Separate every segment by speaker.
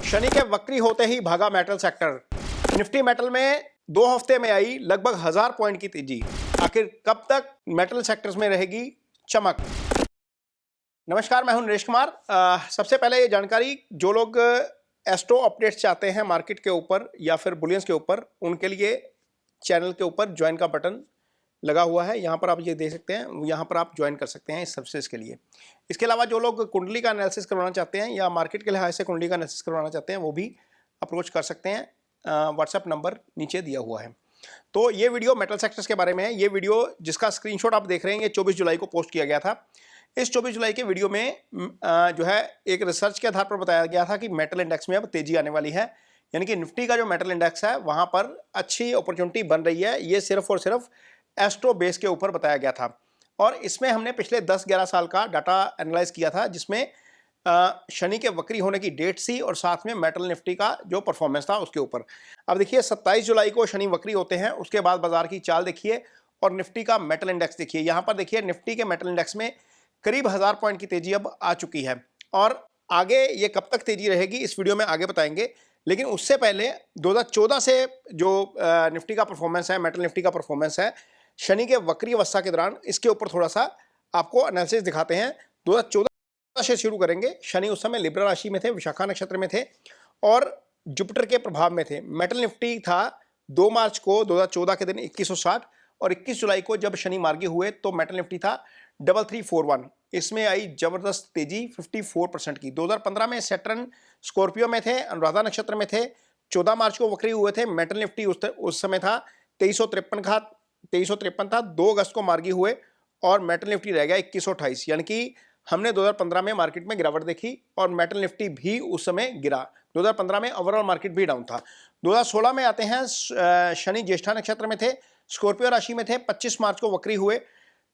Speaker 1: शनि के वक्री होते ही भागा मेटल सेक्टर। निफ्टी मेटल में 2 हफ्ते में आई लगभग 1000 पॉइंट की तेजी। आखिर कब तक मेटल सेक्टर्स में रहेगी चमक? नमस्कार, मैं हूं नरेश कुमार। सबसे पहले ये जानकारी, जो लोग एस्ट्रो अपडेट्स चाहते हैं मार्केट के ऊपर या फिर बुलियंस के ऊपर, उनके लिए चैनल के ऊपर ज्वाइन का बटन लगा हुआ है। यहाँ पर आप ये देख सकते हैं, यहाँ पर आप ज्वाइन कर सकते हैं इस सर्विसेज के लिए। इसके अलावा जो लोग कुंडली का एनालिसिस करवाना चाहते हैं या मार्केट के लिहाज से कुंडली का एनालिसिस करवाना चाहते हैं, वो भी अप्रोच कर सकते हैं। व्हाट्सएप नंबर नीचे दिया हुआ है। तो ये वीडियो मेटल सेक्टर्स के बारे में है। ये वीडियो जिसका स्क्रीनशॉट आप देख रहे हैं, ये 24 जुलाई को पोस्ट किया गया था। इस 24 जुलाई के वीडियो में जो है एक रिसर्च के आधार पर बताया गया था कि मेटल इंडेक्स में अब तेजी आने वाली है, यानी कि निफ्टी का जो मेटल इंडेक्स है वहाँ पर अच्छी अपॉर्चुनिटी बन रही है। ये सिर्फ और सिर्फ एस्ट्रो बेस के ऊपर बताया गया था और इसमें हमने पिछले 10-11 साल का डाटा एनालाइज किया था, जिसमें शनि के वक्री होने की डेट थी और साथ में मेटल निफ्टी का जो परफॉर्मेंस था उसके ऊपर। अब देखिए, 27 जुलाई को शनि वक्री होते हैं, उसके बाद बाजार की चाल देखिए और निफ्टी का मेटल इंडेक्स देखिए। यहाँ पर देखिए, निफ्टी के मेटल इंडेक्स में करीब 1000 पॉइंट की तेजी अब आ चुकी है और आगे ये कब तक तेजी रहेगी इस वीडियो में आगे बताएंगे। लेकिन उससे पहले 2014 से जो निफ्टी का परफॉर्मेंस है, मेटल निफ्टी का परफॉर्मेंस है शनि के वक्री अवस्था के दौरान, इसके ऊपर थोड़ा सा आपको एनालिसिस दिखाते हैं। 2014 से शुरू करेंगे। शनि उस समय लिब्रा राशि में थे, विशाखा नक्षत्र में थे और जुपिटर के प्रभाव में थे। मेटल निफ्टी था 2 मार्च को 2014 के दिन 2160 और 21 जुलाई को जब शनि मार्गी हुए तो मेटल निफ्टी था 3341। इसमें आई जबरदस्त तेजी 54% की। 2015 में सैटर्न स्कॉर्पियो में थे, अनुराधा नक्षत्र में थे, 14 मार्च को वक्री हुए थे। मेटल निफ्टी उस समय था 2353 था। 2 अगस्त को मार्गी हुए और मेटल निफ्टी रह गया 2128, यानी कि हमने 2015 में मार्केट में गिरावट देखी और मेटल निफ्टी भी उस समय गिरा। 2015 में ओवरऑल मार्केट भी डाउन था। 2016 में आते हैं, शनि ज्येष्ठा नक्षत्र में थे, स्कॉर्पियो राशि में थे, 25 मार्च को वक्री हुए।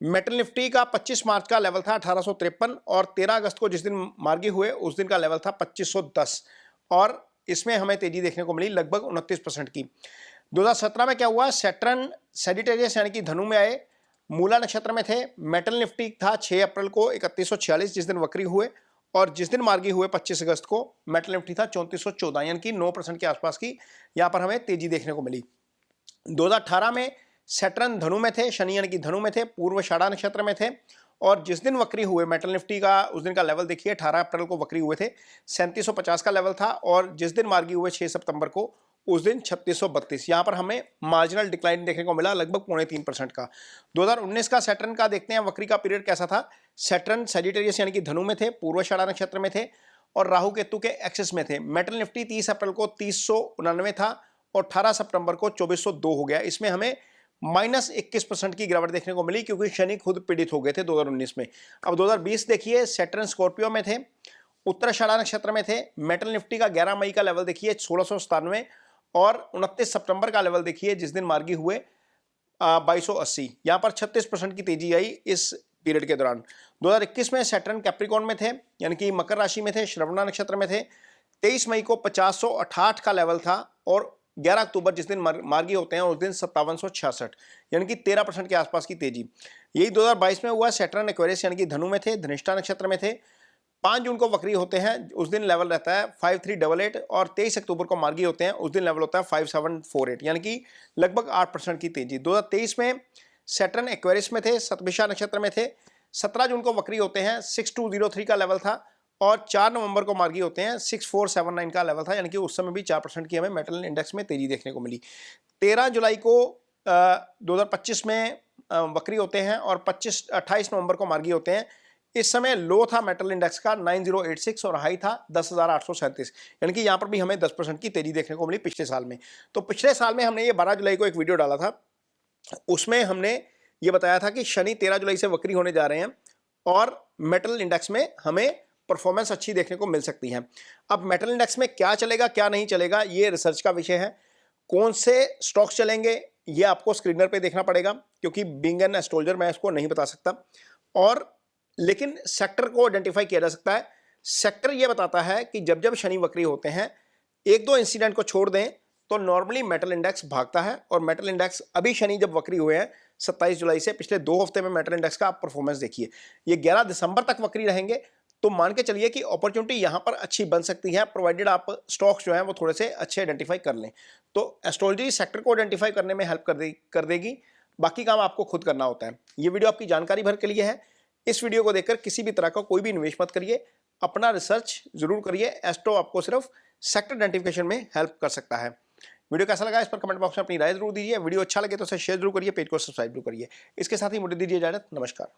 Speaker 1: मेटल निफ्टी का 25 मार्च का लेवल था 1853 और 13 अगस्त को जिस दिन मार्गी हुए उस दिन का लेवल था 2510 और इसमें हमें तेजी देखने को मिली लगभग 29% की। 2017 में क्या हुआ, सैटर्न सैजिटेरियस यानी कि धनु में आए, मूला नक्षत्र में थे। मेटल निफ्टी था 6 अप्रैल को 3146 जिस दिन वक्री हुए और जिस दिन मार्गी हुए 25 अगस्त को मेटल निफ्टी था 3414, यानी कि 9% के आसपास की यहाँ पर हमें तेजी देखने को मिली। 2018 में सैटर्न धनु में थे, शनि यानी कि धनु में थे, पूर्वाषाढ़ा नक्षत्र में थे और जिस दिन वक्री हुए मेटल निफ्टी का उस दिन का लेवल देखिए, 18 अप्रैल को वक्री हुए थे, 3750 का लेवल था और जिस दिन मार्गी हुए 6 सितंबर को उस दिन 3632। यहाँ पर हमें मार्जिनल डिक्लाइन देखने को मिला लगभग 0.3% का। 2019 का सैटर्न का देखते हैं वक्री का पीरियड कैसा था। सैटर्न सैजिटेरियस यानी कि धनु में थे, पूर्वाषाढ़ा नक्षत्र में थे और राहु केतु के एक्सिस में थे। मेटल निफ्टी 30 अप्रैल को 3099 था और 18 सितंबर को 2402 हो गया। इसमें हमें -21% की गिरावट देखने को मिली क्योंकि शनि खुद पीड़ित हो गए थे 2019 में। अब 2020 देखिए, सैटर्न स्कॉर्पियो में थे, उत्तराषाढ़ा नक्षत्र में थे। मेटल निफ्टी का 11 मई का लेवल देखिए 1697 और 29 सितंबर का लेवल देखिए जिस दिन मार्गी हुए 2280। यहाँ पर 36% की तेजी आई इस पीरियड के दौरान। 2021 में सैटर्न कैप्रिकॉर्न में थे, यानी कि मकर राशि में थे, श्रवणा नक्षत्र में थे। 23 मई को 5068 का लेवल था और 11 अक्टूबर जिस दिन मार्गी होते हैं उस दिन 5766, यानी कि 13% के आसपास की तेजी। यही 2022 में हुआ। सैटर्न एक्वेरियस यानी कि धनु में थे, धनिष्ठा नक्षत्र में थे। 5 जून को वक्री होते हैं, उस दिन लेवल रहता है 5388 और 23 अक्टूबर को मार्गी होते हैं, उस दिन लेवल होता है 5748, यानी कि लगभग 8% की तेजी। 2023 में सैटर्न एक्वेरियस में थे, सतभिषा नक्षत्र में थे। 17 जून को वक्री होते हैं, 6203 का लेवल था और 4 नवंबर को मार्गी होते हैं, 6479 का लेवल था, यानी कि उस समय भी 4% की हमें मेटल इंडेक्स में तेजी देखने को मिली। 13 जुलाई को 2025 में वक्री होते हैं और 28 नवंबर को मार्गी होते हैं। इस समय लो था मेटल इंडेक्स का 9086 और हाई था 10,837, यानी कि यहाँ पर भी हमें 10% की तेजी देखने को मिली पिछले साल में। तो पिछले साल में हमने ये 12 जुलाई को एक वीडियो डाला था, उसमें हमने ये बताया था कि शनि 13 जुलाई से वक्री होने जा रहे हैं और मेटल इंडेक्स में हमें परफॉर्मेंस अच्छी देखने को मिल सकती है। अब मेटल इंडेक्स में क्या चलेगा क्या नहीं चलेगा, ये रिसर्च का विषय है। कौन से स्टॉक्स चलेंगे ये आपको स्क्रीनर पे देखना पड़ेगा क्योंकि बीइंग एन एस्ट्रोलॉजर मैं इसको नहीं बता सकता, और लेकिन सेक्टर को आइडेंटिफाई किया जा सकता है। सेक्टर ये बताता है कि जब जब शनि वक्री होते हैं, 1-2 इंसिडेंट को छोड़ दें तो नॉर्मली मेटल इंडेक्स भागता है और मेटल इंडेक्स अभी शनि जब वक्री हुए हैं 27 जुलाई से, पिछले 2 हफ्ते में मेटल इंडेक्स का आप परफॉर्मेंस देखिए। ये 11 दिसंबर तक वक्री रहेंगे तो मान के चलिए कि अपॉर्चुनिटी यहाँ पर अच्छी बन सकती है, प्रोवाइडेड आप स्टॉक्स जो हैं वो थोड़े से अच्छे आइडेंटिफाई कर लें। तो एस्ट्रोलॉजी सेक्टर को आइडेंटिफाई करने में हेल्प कर देगी, बाकी काम आपको खुद करना होता है। ये वीडियो आपकी जानकारी भर के लिए है। इस वीडियो को देखकर किसी भी तरह का कोई भी इन्वेस्ट मत करिए, अपना रिसर्च जरूर करिए। एस्ट्रो आपको सिर्फ सेक्टर आइडेंटिफिकेशन में हेल्प कर सकता है। वीडियो कैसा लगा इस पर कमेंट बॉक्स में अपनी राय जरूर दीजिए। वीडियो अच्छा लगे तो उसे शेयर जरूर करिए, पेज को सब्सक्राइब जरूर करिए। इसके साथ ही मुझे दीजिए इजाजत। नमस्कार।